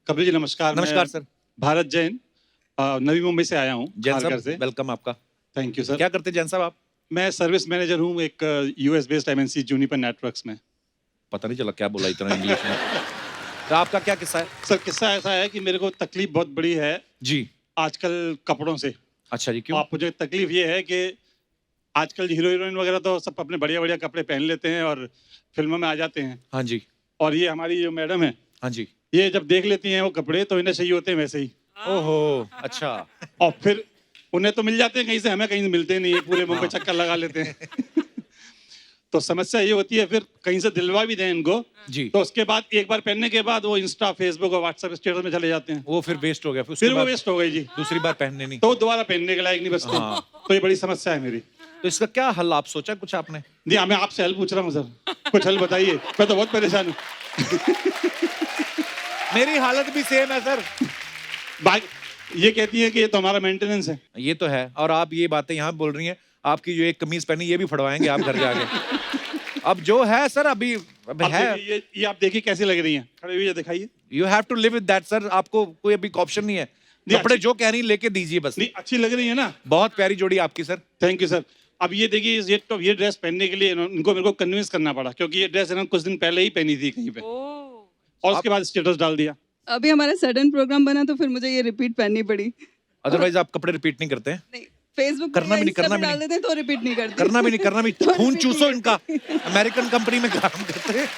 कपिल जी नमस्कार। नमस्कार मैं सर। भारत जैन नवी मुंबई से आया हूँ जैन खारघर साहब से। वेलकम आपका। Thank you sir. क्या करते हैं जैन साहब आप? मैं सर्विस मैनेजर हूँ एक US based MNC Juniper networks में। पता नहीं चला क्या बोला इतना इंग्लिश में। तो आपका क्या किस्सा है? सर किस्सा ऐसा है कि मेरे को तकलीफ बहुत बड़ी है जी। आजकल कपड़ों से। अच्छा जी, क्यों? आप मुझे तकलीफ ये है कि आजकल हीरो हीरोइन वगैरह तो सब अपने बढ़िया बढ़िया कपड़े पहन लेते हैं और फिल्मों में आ जाते हैं। हाँ जी। और ये हमारी जो मैडम है, हाँ जी। ये जब देख लेती हैं वो कपड़े तो इन्हें चाहिए होते हैं वैसे ही। ओहो, अच्छा। और फिर उन्हें तो मिल जाते हैं कहीं से, हमें कहीं से मिलते नहीं है, पूरे मुंह पे चक्कर लगा लेते हैं। तो समस्या ये होती है फिर कहीं से दिलवा भी दें इनको जी। तो उसके बाद एक बार पहनने के बाद वो इंस्टा फेसबुक और व्हाट्सएप स्टेटस में चले जाते हैं। वो फिर वेस्ट हो गया, फिर उसके फिर वो बाद वेस्ट हो गई जी। दूसरी बार पहनने नहीं। तो दोबारा पहनने के लायक नहीं बचते। हाँ। तो ये बड़ी समस्या है मेरी। तो इसका क्या हल आप सोचा कुछ आपने? जी मैं आपसे हेल्प पूछ रहा हूँ सर, कुछ हल बताइए, मैं तो बहुत परेशान हूँ। मेरी हालत भी सेम है सर। ये कहती है कि ये तो हमारा मेंटेनेंस है। ये तो है, और आप ये बातें यहाँ बोल रही हैं, आपकी जो एक कमीज पहनी ये भी फड़वाएंगे आप घर जाके। अब जो है सर अभी अब है। ये आप देखिए कैसी लग रही हैं, खड़े हुए दिखाइए। You have to live with that sir, आपको कोई अभी ऑप्शन नहीं है। कपड़े जो कह रही लेके दीजिए बस। नहीं अच्छी लग रही है ना। बहुत प्यारी जोड़ी आपकी सर। Thank you sir. अब ये देखिए ये ड्रेस पहनने के लिए इनको मेरे को कन्विंस करना पड़ा, क्योंकि ये ड्रेस इन्होंने कुछ दिन पहले ही पहनी थी कहीं पे और उसके बाद स्टेटस डाल दिया। अभी हमारा सडन प्रोग्राम बना तो फिर मुझे ये रिपीट पहननी पड़ी। अदरवाइज आप कपड़े रिपीट नहीं करते हैं? नहीं, फेसबुक करना भी नहीं, करना भी डाल देते हैं तो रिपीट नहीं करते। करना भी नहीं तो खून repeat चूसो नहीं इनका। अमेरिकन कंपनी में काम करते हैं।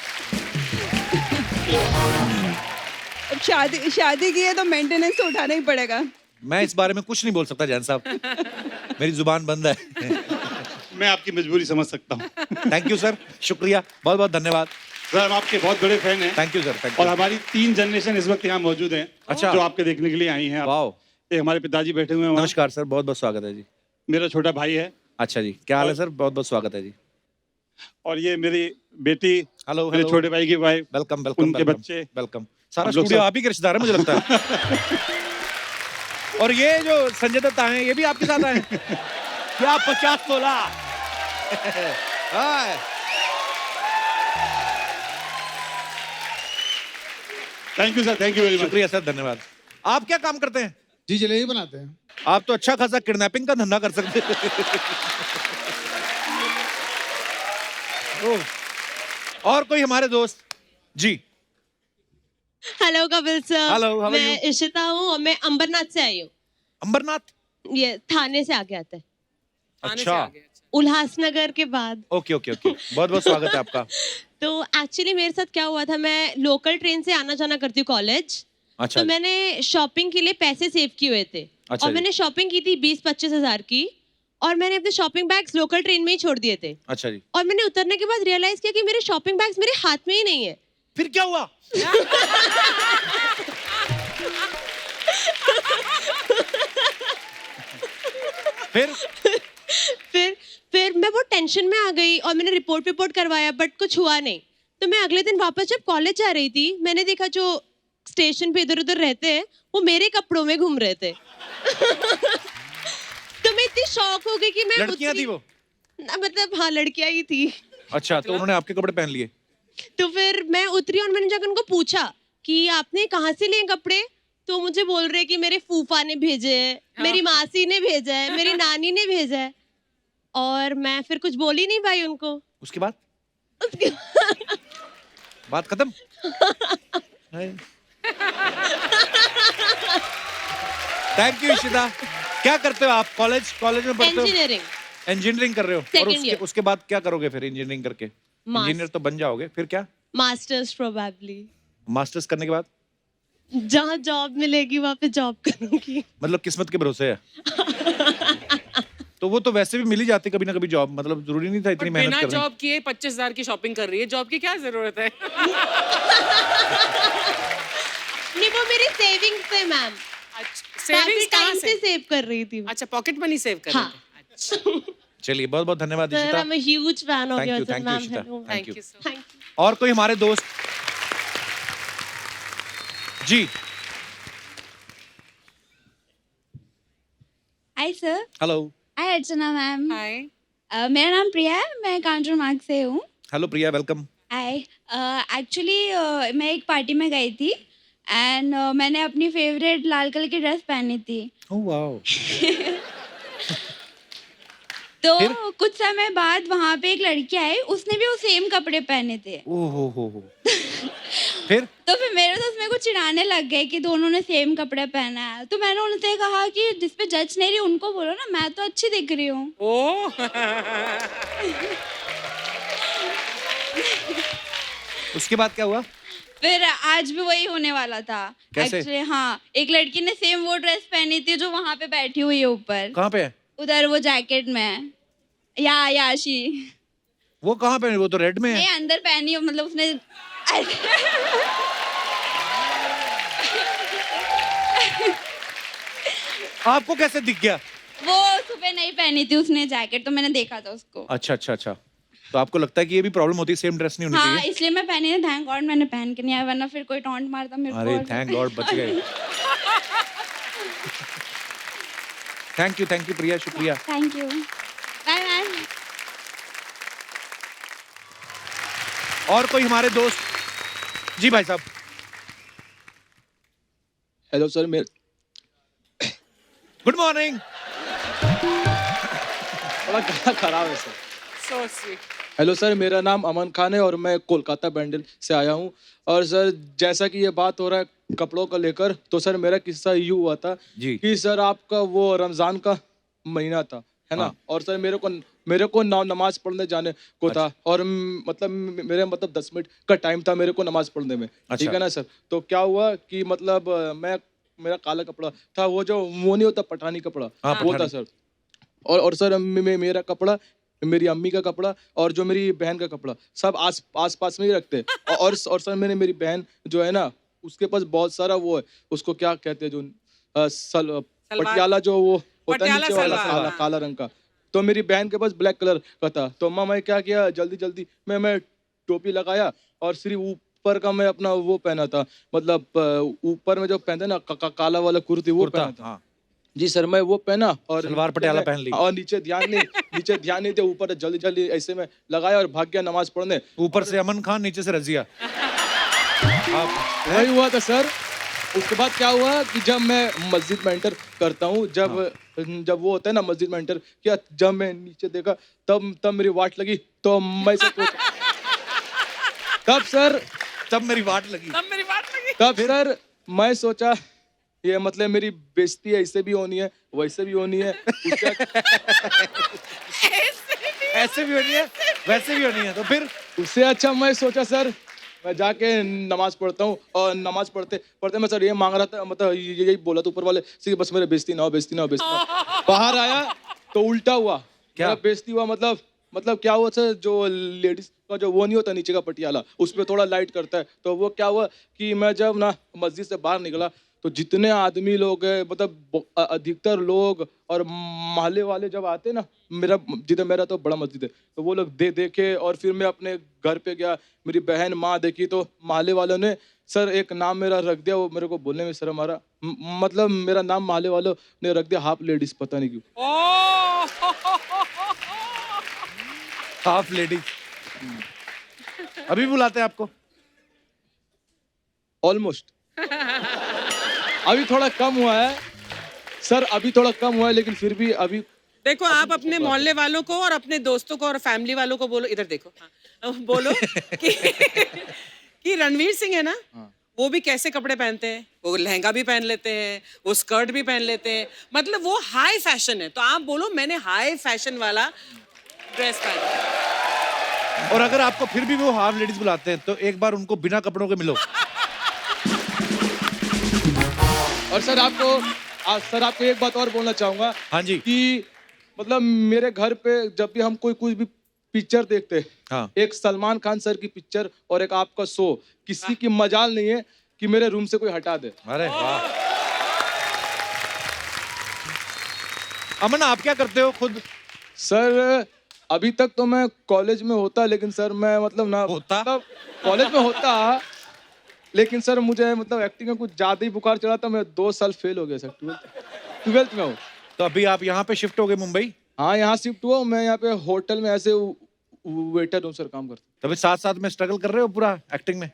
अब शादी की है तो मेंटेनेंस तो उठाना ही पड़ेगा। मैं इस बारे में कुछ नहीं बोल सकता जैन साहब, मेरी जुबान बंद है। मैं आपकी मजबूरी समझ सकता हूँ। थैंक यू सर, शुक्रिया, बहुत बहुत धन्यवाद सर। हम आपके बहुत बड़े फैन हैं। थैंक यू सर, थैंक और यू। हमारी 3 जनरेशन इस वक्त यहाँ मौजूद हैं। अच्छा। जो आपके देखने के लिए आई हैं। वाओ। ये हमारे पिताजी बैठे हुए हैं वहाँ। नमस्कार सर, बहुत बहुत स्वागत है जी। मेरा छोटा भाई है। अच्छा जी, क्या हाल है सर? बहुत बहुत स्वागत है जी। और ये मेरी बेटी, हेलो मेरे छोटे भाई की वाइफ, वेलकम वेलकम। उनके बच्चे। वेलकम। सारा हम लोग स्टूडियो सब- आप ही के रिश्तेदार है मुझे लगता है। और ये जो संजय दत्त आए हैं ये भी आपके साथ आए हैं? क्या 50 तोला। Hi. Thank you sir, thank you very much. शुक्रिया सर, धन्यवाद। आप क्या काम करते हैं? जी जलेबी बनाते हैं। आप तो अच्छा खासा किडनैपिंग का धंधा कर सकते हैं। ओह। और कोई हमारे दोस्त? जी। Hello Kapil sir. Hello, how are मैं इशिता हूँ और मैं अंबरनाथ से आई हूँ। अंबरनाथ? ये थाने से आगे आता है, अच्छा, उल्लासनगर के बाद। ओके ओके ओके, बहुत बहुत स्वागत है आपका। तो एक्चुअली मेरे साथ क्या हुआ था, मैं लोकल ट्रेन से आना जाना करती हूँ कॉलेज। अच्छा तो मैंने शॉपिंग के लिए पैसे सेव किए हुए थे। अच्छा और जी। मैंने शॉपिंग की थी 20-25 हजार की, और मैंने अपने शॉपिंग बैग्स लोकल ट्रेन में ही छोड़ दिए थे। अच्छा जी, और मैंने उतरने के बाद रियलाइज किया कि मेरे शॉपिंग बैग्स मेरे हाथ में ही नहीं है। फिर क्या हुआ? फिर फिर मैं वो टेंशन में आ गई और मैंने रिपोर्ट करवाया, बट कुछ हुआ नहीं। तो मैं अगले दिन वापस जब कॉलेज जा रही थी, मैंने देखा जो स्टेशन पे इधर उधर रहते हैं वो मेरे कपड़ों में घूम रहे थे। तो मैं इतनी शॉक हो गई कि मैं लड़कियां थी वो? मतलब हाँ, लड़कियां ही थी। अच्छा, तो उन्होंने आपके कपड़े पहन लिए? तो फिर मैं उतरी और मैंने जाकर उनको पूछा कि आपने कहाँ से लिए कपड़े। तो मुझे बोल रहे कि मेरे फूफा ने भेजे है, मेरी मासी ने भेजा है, मेरी नानी ने भेजा है। और मैं फिर कुछ बोली नहीं भाई उनको। उसके बाद बात खत्म। Thank you Ishita. क्या करते हो आप? कॉलेज में पढ़ते हो? इंजीनियरिंग कर रहे हो? और Second year. उसके बाद क्या करोगे फिर इंजीनियरिंग करके? इंजीनियर तो बन जाओगे, फिर क्या? Masters probably. मास्टर्स करने के बाद जहाँ जॉब मिलेगी वहाँ पे जॉब करूंगी। मतलब किस्मत के भरोसे है। तो वो तो वैसे भी मिल ही जाती कभी ना कभी जॉब, मतलब जरूरी नहीं था इतनी मेहनत बिना करनी। जॉब किए 25 हजार की शॉपिंग कर रही है, जॉब की क्या जरूरत है? नहीं, वो मेरी सेविंग्स है मैम। अच्छा, काफी सेविंग्स कहाँ टाइम से से? सेव कर रही थी। अच्छा, पॉकेट मनी सेव कर हाँ। रहे थे। चलिए, बहुत बहुत धन्यवाद sir, Ishita. I am a huge fan of Thank you, yours thank you, ma'am. Ishita. Hello, Thank thank you. You so thank you. और कोई हमारे दोस्त? जी। Hi sir. Hello. Hi Archana ma'am. Hi. मेरा नाम प्रिया है, मैं कांजूर मार्ग से हूँ। Hello Priya, welcome. Hi. Actually मैं एक पार्टी में गई थी, एंड मैंने अपनी फेवरेट लाल कलर की ड्रेस पहनी थी। Oh wow. तो फिर? कुछ समय बाद वहाँ पे एक लड़की आई, उसने भी वो सेम कपड़े पहने थे। ओह हो। फिर तो फिर मेरे दोस्त मेरे को चिढ़ाने लग गए कि दोनों ने सेम कपड़े पहना है। तो मैंने उनसे कहा कि जिस पे जज नहीं रही उनको बोलो ना, मैं तो अच्छी दिख रही हूँ। ओह उसके बाद क्या हुआ? फिर आज भी वही होने वाला था। कैसे? एक्चुअली हाँ, एक लड़की ने सेम वो ड्रेस पहनी थी जो वहाँ पे बैठी हुई है ऊपर, कहाँ पे है? उधर वो जैकेट में। याशी वो कहाँ पे है? वो तो रेड में है। नहीं, अंदर पहनी हो, मतलब उसने आपको कैसे दिख गया? वो सुबह नहीं पहनी थी उसने जैकेट, तो मैंने देखा था उसको। अच्छा। तो आपको लगता है कि ये भी प्रॉब्लम होती है, सेम ड्रेस नहीं होनी हाँ, चाहिए? इसलिए मैं पहनी नहीं। थैंक गॉड मैंने पहन के नहीं आया, वरना फिर कोई टॉन्ट मारता मेरे को। अरे और- थैंक गॉड बच गए। थैंक यू प्रिया, शुक्रिया। Thank you, bye bye. और कोई हमारे दोस्त? जी भाई साहब। Hello sir, good morning. थोड़ा गला खराब है sir. So sweet. Hello sir, मेरा नाम अमन खान है और मैं कोलकाता बैंडल से आया हूँ। और सर, जैसा कि ये बात हो रहा है कपड़ों को लेकर, तो सर मेरा किस्सा यूँ हुआ था जी। कि सर आपका वो रमज़ान का महीना था, है ना? हाँ। और सर मेरे को नमाज पढ़ने जाने को था। और मतलब मेरे 10 मिनट का टाइम था मेरे को नमाज पढ़ने में। ठीक अच्छा। है ना सर? तो क्या हुआ कि मतलब मेरा काला कपड़ा था, वो नहीं होता पठानी कपड़ा, हाँ, वो था पठानी। सर। और सर मेरा कपड़ा, मेरी अम्मी का कपड़ा और जो मेरी बहन का कपड़ा, सब आस पास में ही रखते। और सर मेरी बहन जो है ना, उसके पास बहुत सारा वो है, उसको क्या कहते हैं, जो पटियाला जो वो होता है पटियाला नीचे वाला, सलवार, काला हाँ। काला रंग का। तो मेरी बहन के पास ब्लैक कलर का था। तो मैं क्या किया, जल्दी मैं टोपी लगाया और सिर्फ ऊपर का मैं अपना वो पहना था, मतलब ऊपर में जो पहनते हैं ना काला वाला कुर्ती, वो कुर्ता, पहना था। हाँ। जी सर, मैं वो पहना और सलवार पटियाला पहन ली। और नीचे ध्यान नहीं थे, ऊपर जल्दी ऐसे में लगाया और भाग गया नमाज पढ़ने। ऊपर से अमन खान, नीचे से रजिया। आप वही हुआ था सर। उसके बाद क्या हुआ कि जब मैं मस्जिद में एंटर करता हूँ, जब वो होता है ना मस्जिद में एंटर किया, जब मैं नीचे देखा तब मेरी वाट लगी। तो मैं तब मेरी वाट लगी। तब मेरी बात लगी। तब सर मैं सोचा, ये मतलब मेरी बेइज्जती ऐसे भी होनी है, वैसे भी होनी है। ऐसे भी होनी है, वैसे भी होनी है। तो फिर उससे अच्छा मैं सोचा सर, मैं जाके नमाज पढ़ता हूँ। और नमाज पढ़ते मैं सर ये मांग रहा था, मतलब यही बोला था ऊपर वाले से कि बस मेरे बेइज्जती ना हो। बाहर आया तो उल्टा हुआ। क्या? मेरा बेइज्जती हुआ, मतलब क्या हुआ सर, जो लेडीज का जो वो नहीं होता नीचे का पटियाला, उस पर थोड़ा लाइट करता है। तो वो क्या हुआ कि मैं जब ना मस्जिद से बाहर निकला, तो जितने आदमी लोग हैं, मतलब अधिकतर लोग और मोहल्ले वाले जब आते ना, मेरा तो बड़ा मस्जिद है, तो वो लोग देखे। और फिर मैं अपने घर पे गया, मेरी बहन माँ देखी, तो मोहल्ले वालों ने सर एक नाम मेरा रख दिया। वो मेरे को बोलने में शर्म आ रहा, मतलब मेरा नाम मोहल्ले वालों ने रख दिया हाफ लेडीज, पता नहीं क्यों। Half lady. अभी बुलाते हैं आपको? ऑलमोस्ट अभी थोड़ा कम हुआ है सर, अभी थोड़ा कम हुआ है, लेकिन फिर भी अभी देखो, आप अपने मोहल्ले वालों को और अपने दोस्तों को और फैमिली वालों को बोलो, इधर देखो, हाँ, बोलो कि रणवीर सिंह है ना, वो भी कैसे कपड़े पहनते हैं। वो लहंगा भी पहन लेते हैं, वो स्कर्ट भी पहन लेते हैं, मतलब वो हाई फैशन है। तो आप बोलो मैंने हाई फैशन वाला ड्रेस पहना। और अगर आपको फिर भी वो हाफ लेडीज बुलाते हैं, तो एक बार उनको बिना कपड़ों के मिलो। और सर आपको एक बात और बोलना चाहूंगा। हाँ जी। कि मतलब मेरे घर पे जब भी हम कुछ भी पिक्चर देखते हैं, हाँ। एक सलमान खान सर की पिक्चर और एक आपका शो, किसी की मजाल नहीं है कि मेरे रूम से कोई हटा दे। अरे वाह। अमन, आप क्या करते हो खुद? सर अभी तक तो मैं कॉलेज में होता, लेकिन सर मैं मतलब कॉलेज में होता, लेकिन सर मुझे मतलब एक्टिंग में कुछ ज्यादा ही बुखार चढ़ा था। मैं 2 साल फेल हो गया सर, 12th में हूँ। तो अभी आप यहाँ पे शिफ्ट हो गए मुंबई? हाँ, यहाँ शिफ्ट हुआ। मैं यहाँ पे होटल में ऐसे वेटर हूँ सर, काम करता। तो अभी साथ साथ में स्ट्रगल कर रहे हो पूरा एक्टिंग में?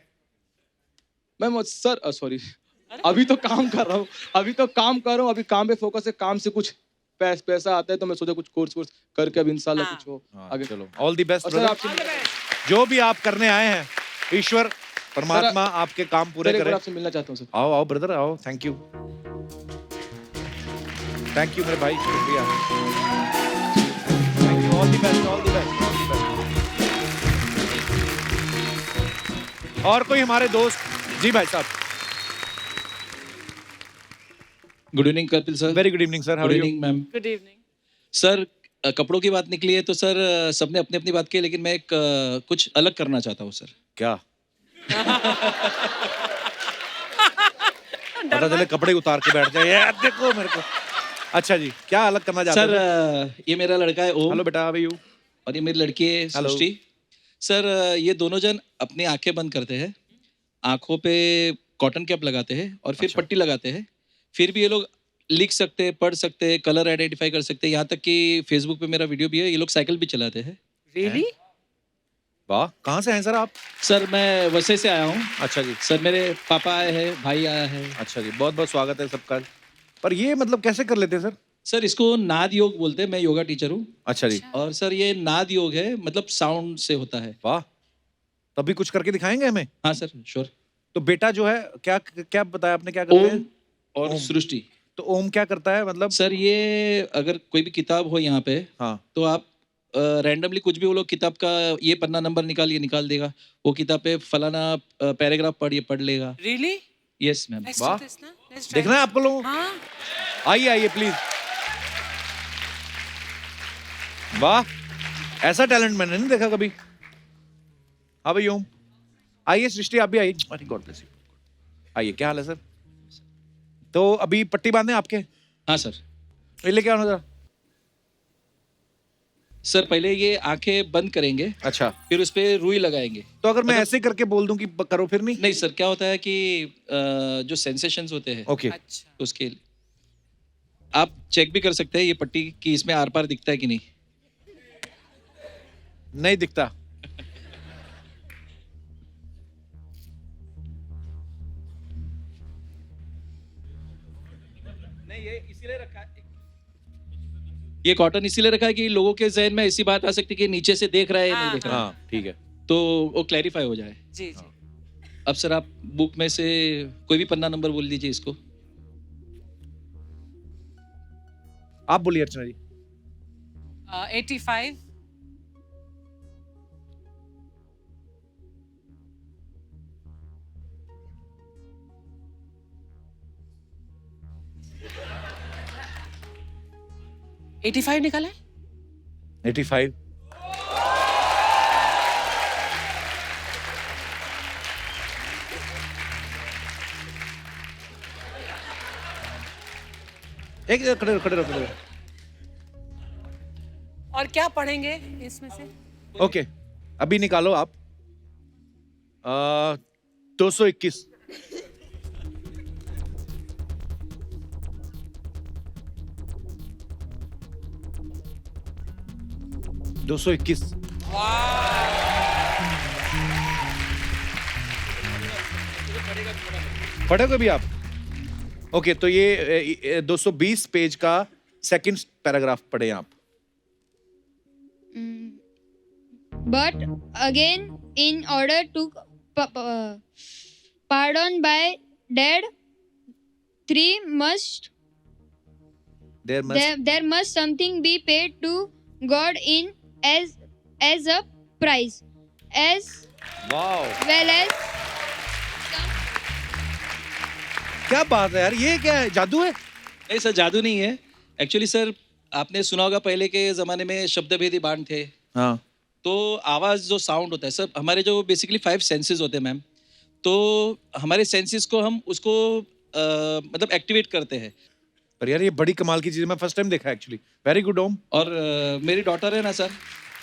मैम सर सॉरी, अभी तो काम कर रहा हूँ, अभी काम पे फोकस है, काम से कुछ पैसा आता है तो मैं सोचा कुछ कोर्स करके अब इंशाल्लाह कुछ हो आगे। चलो ऑल द बेस्ट और सर ब्रदर, आपसे जो भी आप करने आए हैं ईश्वर परमात्मा आपके काम पूरे एक बार करे। आपसे मिलना चाहता हूँ सर। आओ आओ ब्रदर आओ, थैंक यू मेरे भाई, शुक्रिया, thank you, all the best, all the best, all the best. और कोई हमारे दोस्त? जी भाई साहब। Good evening Kapil sir. Very good evening sir, how good are you? Evening ma'am. Good evening. Sir कपड़ों की बात निकली है तो सर सबने अपनी अपनी बात की, लेकिन मैं एक कुछ अलग करना चाहता हूँ सर। क्या? पता चले कपड़े उतार के बैठ जाए यार, देखो मेरे को। अच्छा जी, क्या अलग करना चाहते सर हैं? ये मेरा लड़का है ओम। हेलो बेटा, हाउ आर यू? और ये मेरी लड़की है Hello. सृष्टि। सर ये दोनों जन अपनी आंखें बंद करते हैं, आंखों पे कॉटन कैप लगाते हैं और फिर अच्छा। पट्टी लगाते हैं। फिर भी ये लोग लिख सकते हैं, पढ़ सकते हैं, कलर आइडेंटिफाई कर सकते हैं। यहाँ तक कि फेसबुक पे मेरा वीडियो भी है। ये लोग साइकिल भी चलाते हैं। रियली? वाह, कहाँ से हैं सर आप? सर मैं वैसे से आया हूँ। अच्छा जी, सर मेरे पापा आए हैं, भाई आया है। अच्छा जी, बहुत बहुत स्वागत है सबका। पर ये मतलब कैसे कर लेते हैं सर? सर इसको नाद योग बोलते हैं, मैं योगा टीचर हूँ। अच्छा जी, और सर ये नाद योग है, मतलब साउंड से होता है। वाह, तभी कुछ करके दिखाएंगे हमें। हाँ सर श्योर। तो बेटा जो है, क्या क्या बताया आपने, क्या करते ओम हैं? और ओम। सृष्टि। तो ओम क्या करता है मतलब? सर ये अगर कोई भी किताब हो यहाँ पे हाँ, तो आप रैंडमली कुछ भी, वो लोग किताब का ये पन्ना नंबर निकाल देगा। वो किताब पे फलाना पैराग्राफ पढ़ लेगा। रियली? Yes ma'am. लेट्स वाह। डू दिस ना, लेट्स देखना है आपको लोगों? हाँ। आइए आइए प्लीज। वाह, ऐसा टैलेंट मैंने नहीं देखा कभी। हाँ भाई ओम, आइए सृष्टि आप भी आइए। अरे गॉड ब्लेस यू। आइए, क्या हाल है सर? तो अभी पट्टी बांधे आपके? हाँ सर। ये लेके आओ ना जरा। सर पहले ये आंखें बंद करेंगे, अच्छा, फिर उस पे रुई लगाएंगे। तो अगर मैं ऐसे करके बोल दूं कि करो, फिर नहीं? नहीं सर, क्या होता है कि जो सेंसेशंस होते हैं ओके, अच्छा। उसके आप चेक भी कर सकते हैं ये पट्टी कि इसमें आर पार दिखता है कि नहीं। नहीं दिखता। नहीं, ये इसीलिए रखा है, ये कॉटन इसीलिए रखा है कि लोगों के जहन में ऐसी बात आ सकती है कि नीचे से देख रहा है या नहीं देख रहा है, हाँ ठीक है। तो वो क्लैरिफाई हो जाए। जी जी। अब सर आप बुक में से कोई भी पन्ना नंबर बोल दीजिए इसको। आप बोलिए अर्चना जी। 85। $85 निकाला है? 85। एक खड़े रहो, खड़े रहो, खड़े रहो। और क्या पढ़ेंगे इसमें से? ओके, अभी निकालो आप। 221। दो सौ 221। पढ़ोगे भी आप? ओके, तो ये 220 पेज का सेकंड पैराग्राफ पढ़े आप। But again, in order to pardon by dead, there must something be paid to God in as a price, as wow, well as क्या बात है यार, ये क्या है, जादू है? नहीं सर, जादू नहीं है। एक्चुअली सर आपने सुना होगा पहले के ज़माने में शब्दभेदी बाण थे। हाँ, तो आवाज़ जो साउंड होता है सर, हमारे जो बेसिकली 5 सेंसेस होते हैं मैम, तो हमारे सेंसेस को हम उसको मतलब एक्टिवेट करते हैं। पर यार ये बड़ी कमाल की चीज है, मैं फर्स्ट टाइम देखा एक्चुअली। वेरी गुड ओम। और मेरी डॉटर है ना सर,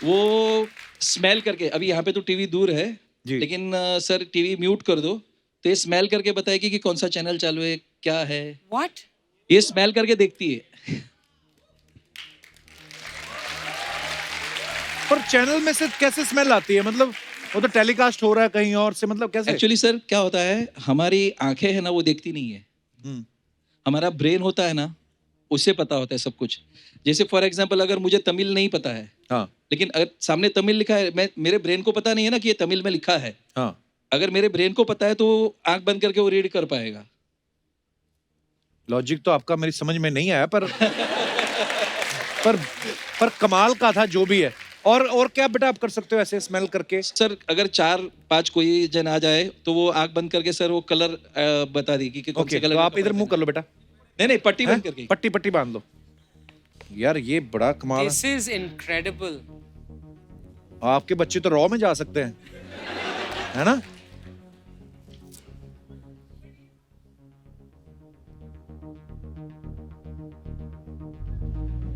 वो स्मेल करके, अभी यहाँ पे तो टीवी दूर है जी। लेकिन सर टीवी म्यूट कर दो तो ये स्मेल करके बताएगी कि कौन सा चैनल चालू है, क्या है। What? ये स्मेल करके देखती है। पर चैनल में से कैसे स्मेल आती है? मतलब वो तो टेलीकास्ट हो रहा है कहीं और से, मतलब कैसे? एक्चुअली सर क्या होता है, हमारी आंखें है ना वो देखती नहीं है, हम्म, हमारा ब्रेन होता है ना उससे पता होता है सब कुछ। जैसे फॉर एग्जांपल अगर मुझे तमिल नहीं पता है, हाँ लेकिन अगर सामने तमिल लिखा है, मैं मेरे ब्रेन को पता नहीं है ना कि ये तमिल में लिखा है। हाँ। अगर मेरे ब्रेन को पता है तो आंख बंद करके वो रीड कर पाएगा। लॉजिक तो आपका मेरी समझ में नहीं आया, पर पर कमाल का था जो भी है। और क्या बेटा आप कर सकते हो ऐसे स्मेल करके? सर अगर 4-5 कोई जन आ जाए तो वो आंख बंद करके सर वो कलर बता देगी कि कौन ओके, से तो कलर आप इधर मुंह कर लो बेटा। नहीं पट्टी हैं? बंद करके। पट्टी पट्टी बांध लो। यार ये बड़ा कमाल है। This is incredible. आपके बच्चे तो रॉ में जा सकते हैं, है ना?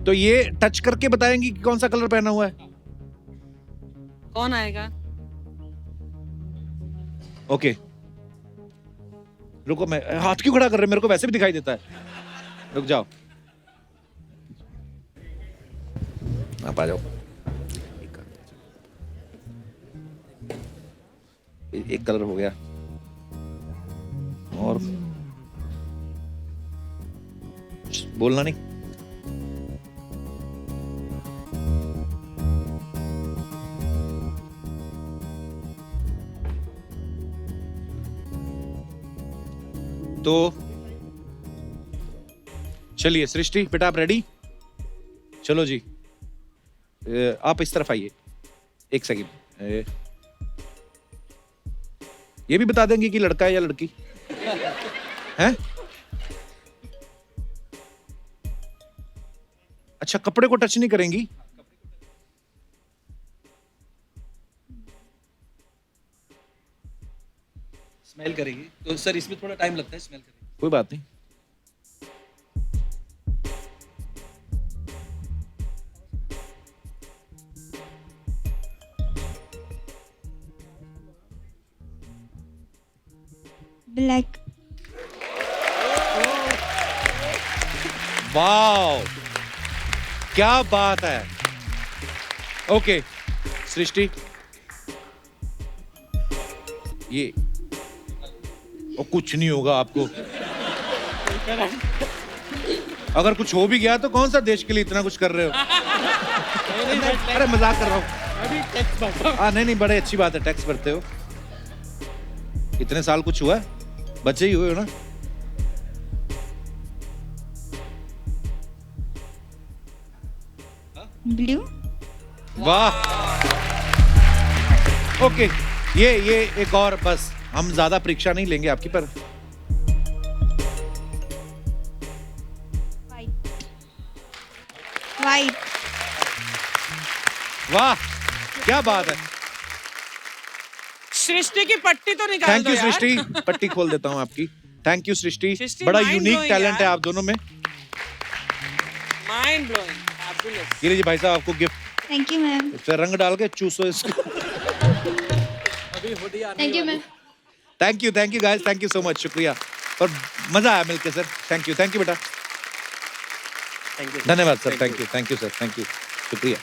तो ये टच करके बताएंगी कि कौन सा कलर पहना हुआ है? कौन आएगा? ओके, रुको, मैं हाथ क्यों खड़ा कर रहे हैं? मेरे को वैसे भी दिखाई देता है। रुक जाओ, आप आ जाओ। एक कलर हो गया, और बोलना नहीं। तो चलिए सृष्टि बेटा, आप रेडी? चलो जी, आप इस तरफ आइए। एक सेकंड, ये भी बता देंगे कि लड़का है या लड़की है? अच्छा, कपड़े को टच नहीं करेंगी? स्मेल करेगी तो सर इसमें थोड़ा टाइम लगता है स्मेल करने में। कोई बात नहीं। ब्लैक। वाओ, क्या बात है। ओके सृष्टि, ये और कुछ नहीं होगा आपको। अगर कुछ हो भी गया तो कौन सा देश के लिए इतना कुछ कर रहे हो? अरे मजाक कर रहा हूँ। हाँ नहीं, बड़े अच्छी बात है, टैक्स भरते हो। इतने साल कुछ हुआ है? बच्चे ही हुए हो ना? ब्लू। वाह, ओके, ये एक और, बस हम ज्यादा परीक्षा नहीं लेंगे आपकी, पर वाइट। वाह क्या बात है। सृष्टि की पट्टी तो निकाल थैंक दो यू यार। सृष्टि, पट्टी खोल देता हूँ आपकी। थैंक यू सृष्टि, सृष्टि, बड़ा mind यूनिक blowing टैलेंट है यार। आप दोनों में। Mind blowing, fabulous. Giri ji भाई साहब, आपको गिफ्ट। Thank you ma'am. इस पे रंग डाल के चूसो इसको। Thank you ma'am. Thank you guys, thank you so much, शुक्रिया। और मजा आया मिलके सर, थैंक यू बेटा। धन्यवाद sir, thank you sir, thank you, शुक्रिया।